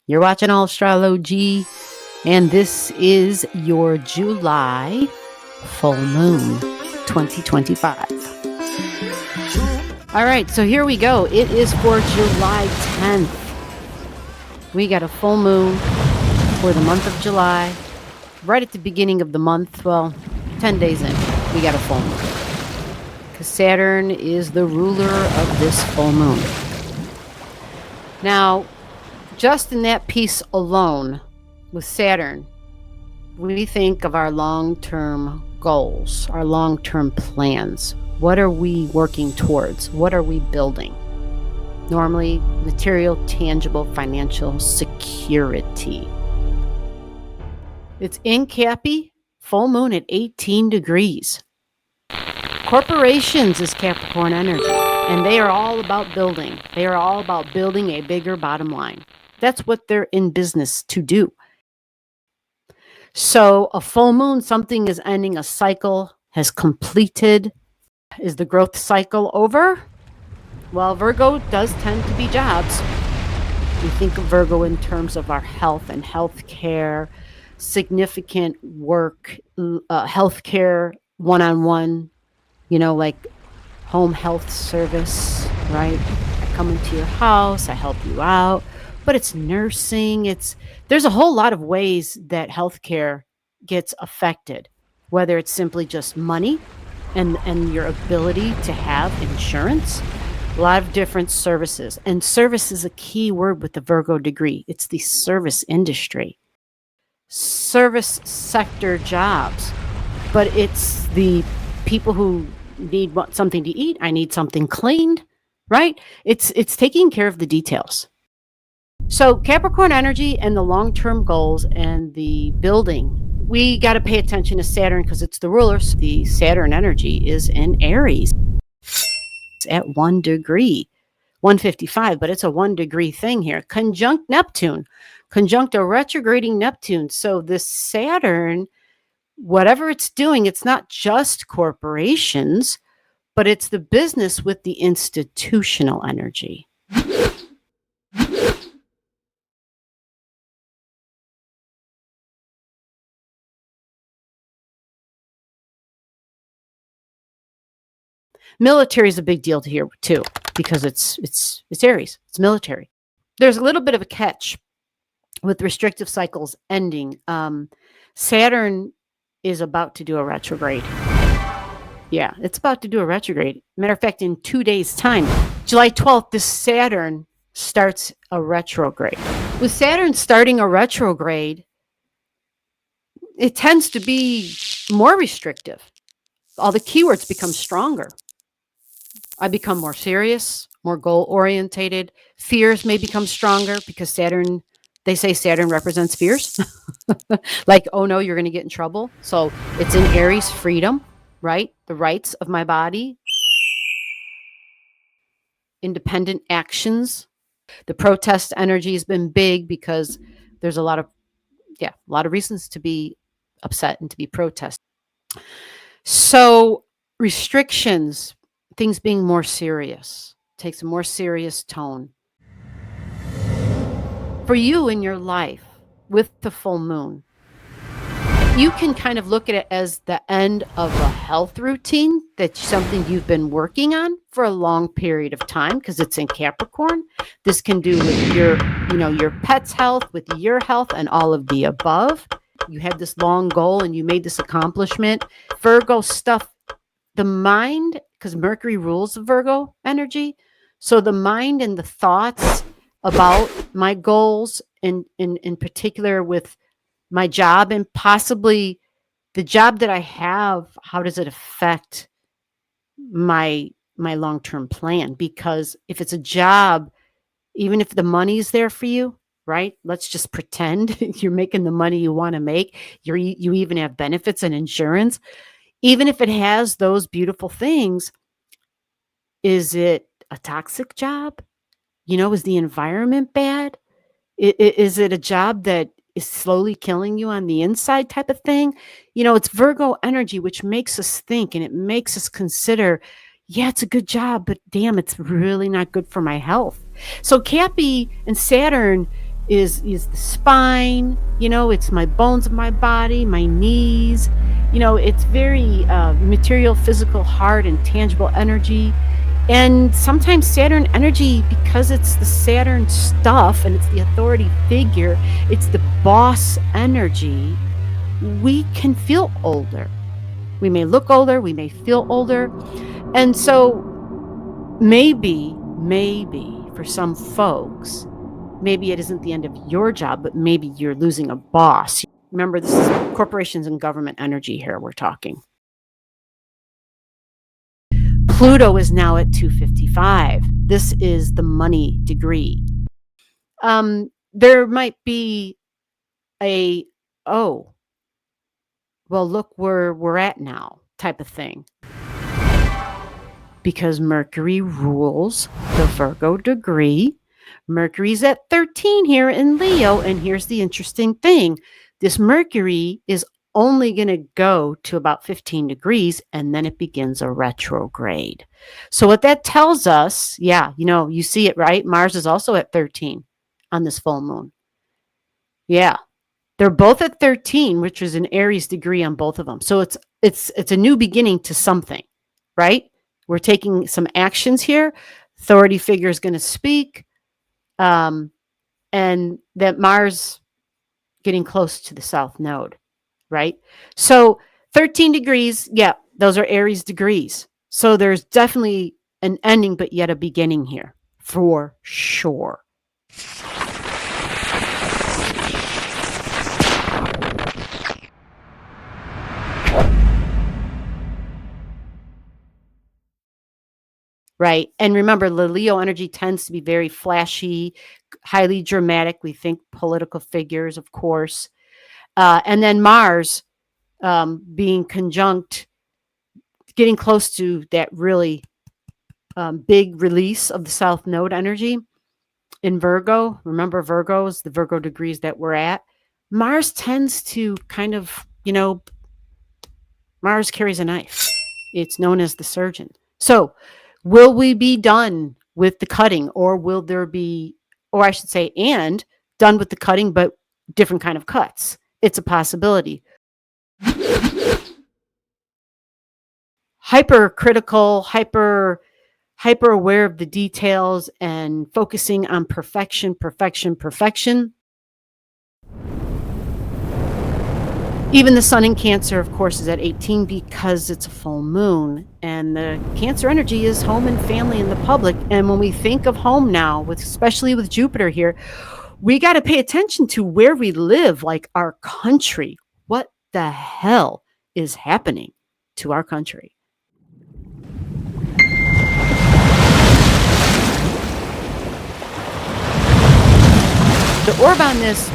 You're watching Allastrology, and this is your July full moon 2025. All right, so here we go. It is for July 10th. We got a full moon for the month of July. Right at the beginning of the month, well, 10 days in, we got a full moon. Because Saturn is the ruler of this full moon. Now, just in that piece alone with Saturn, we think of our long-term goals, our long-term plans. What are we working towards? What are we building? Normally, material, tangible, financial security. It's in Cappy, full moon at 18 degrees. Corporations is Capricorn energy, and they are all about building. They are all about building a bigger bottom line. That's what they're in business to do. So a full moon, something is ending, a cycle has completed. Is the growth cycle over? Well, Virgo does tend to be jobs. We think of Virgo in terms of our health and healthcare, significant work, healthcare one-on-one, like home health service, right? I come into your house, I help you out. But it's nursing. There's a whole lot of ways that healthcare gets affected, whether it's simply just money and your ability to have insurance, a lot of different services. And service is a key word with the Virgo degree. It's the service industry, service sector jobs, but it's the people who need something to eat. I need something cleaned, right? It's taking care of the details. So Capricorn energy and the long-term goals and the building, we got to pay attention to Saturn because it's the ruler. So the Saturn energy is in Aries. It's at 1 degree, 155, but it's a 1 degree thing here. Conjunct Neptune, conjunct a retrograding Neptune. So this Saturn, whatever it's doing, it's not just corporations, but it's the business with the institutional energy. Military is a big deal here too, because it's Aries, it's military. There's a little bit of a catch with restrictive cycles ending. Saturn is about to do a retrograde. Yeah, it's about to do a retrograde. Matter of fact, in 2 days' time, July 12th, this Saturn starts a retrograde. With Saturn starting a retrograde, it tends to be more restrictive. All the keywords become stronger. I become more serious, more goal-orientated. Fears may become stronger because Saturn, they say Saturn represents fears. Like, oh no, you're going to get in trouble. So it's in Aries, freedom, right? The rights of my body. Independent actions. The protest energy has been big because there's a lot of reasons to be upset and to be protested. So restrictions, things being more serious, takes a more serious tone. For you in your life with the full moon, you can kind of look at it as the end of a health routine. That's something you've been working on for a long period of time because it's in Capricorn. This can do with your pet's health, with your health, and all of the above. You had this long goal and you made this accomplishment. Virgo stuff, the mind, because Mercury rules the Virgo energy. So the mind and the thoughts about my goals, and in particular with my job and possibly the job that I have, how does it affect my long-term plan? Because if it's a job, even if the money's there for you, right? Let's just pretend you're making the money you want to make. You even have benefits and insurance. Even if it has those beautiful things, is it a toxic job? Is the environment bad? Is it a job that is slowly killing you on the inside type of thing? It's Virgo energy, which makes us think and it makes us consider, yeah, it's a good job, but damn, it's really not good for my health. So Cappy and Saturn is the spine. It's my bones of my body, my knees. It's very material, physical, hard, and tangible energy. And sometimes Saturn energy, because it's the Saturn stuff and it's the authority figure, it's the boss energy, we can feel older. We may look older, we may feel older. And so maybe for some folks, maybe it isn't the end of your job, but maybe you're losing a boss. Remember, this is corporations and government energy here we're talking. Pluto is now at 255. This is the money degree. There might be well, look where we're at now type of thing. Because Mercury rules the Virgo degree. Mercury's at 13 here in Leo. And here's the interesting thing. This Mercury is only going to go to about 15 degrees, and then it begins a retrograde. So what that tells us, you see it, right? Mars is also at 13 on this full moon. Yeah. They're both at 13, which is an Aries degree on both of them. So it's a new beginning to something, right? We're taking some actions here. Authority figure is going to speak. And that Mars getting close to the South Node, right? So 13 degrees, those are Aries degrees. So there's definitely an ending, but yet a beginning here for sure. Right. And remember, the Leo energy tends to be very flashy, highly dramatic. We think political figures, of course. And then Mars being conjunct, getting close to that really big release of the South Node energy in Virgo. Remember, Virgo is the Virgo degrees that we're at. Mars tends to kind of, Mars carries a knife. It's known as the surgeon. So will we be done with the cutting, or will there be, or I should say, and done with the cutting, but different kind of cuts? It's a possibility. Hypercritical, hyper aware of the details and focusing on perfection. Even the sun in Cancer, of course, is at 18 because it's a full moon. And the Cancer energy is home and family and the public. And when we think of home now, especially with Jupiter here, we got to pay attention to where we live, like our country. What the hell is happening to our country? The orb on this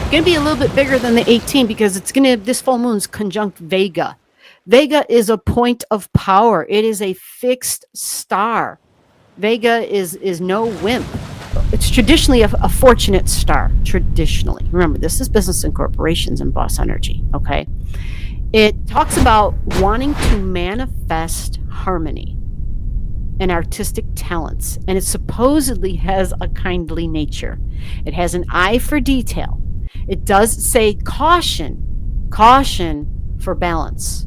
going to be a little bit bigger than the 18 because this full moon's conjunct Vega. Vega is a point of power. It is a fixed star. Vega is no wimp. It's traditionally a fortunate star. Traditionally, remember, this is business and corporations and boss energy. Okay, it talks about wanting to manifest harmony and artistic talents, and it supposedly has a kindly nature. It has an eye for detail. It does say caution for balance,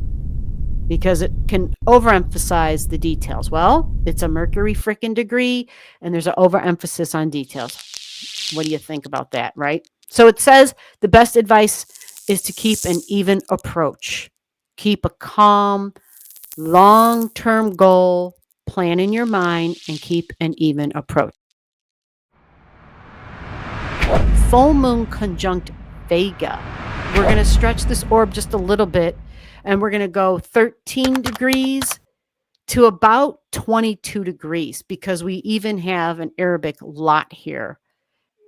because it can overemphasize the details. Well, it's a Mercury frickin' degree, and there's an overemphasis on details. What do you think about that, right? So it says the best advice is to keep an even approach. Keep a calm, long-term goal, plan in your mind, and keep an even approach. Full moon conjunct Vega. We're going to stretch this orb just a little bit, and we're going to go 13 degrees to about 22 degrees because we even have an Arabic lot here.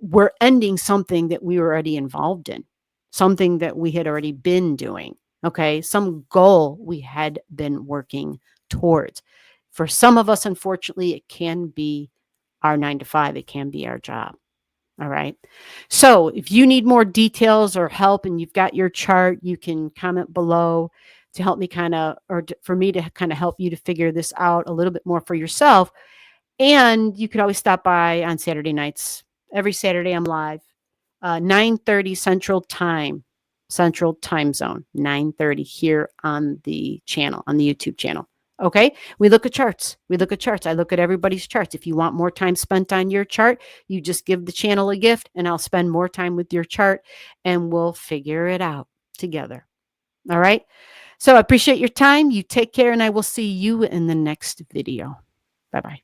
We're ending something that we were already involved in, something that we had already been doing, okay? Some goal we had been working towards. For some of us, unfortunately, it can be our 9 to 5. It can be our job. All right. So if you need more details or help and you've got your chart, you can comment below to help me for me to kind of help you to figure this out a little bit more for yourself. And you could always stop by on Saturday nights. Every Saturday I'm live. 9:30 Central Time Zone, 9:30 here on the channel, on the YouTube channel. Okay, we look at charts. I look at everybody's charts. If you want more time spent on your chart, you just give the channel a gift and I'll spend more time with your chart and we'll figure it out together. All right. So I appreciate your time. You take care and I will see you in the next video. Bye-bye.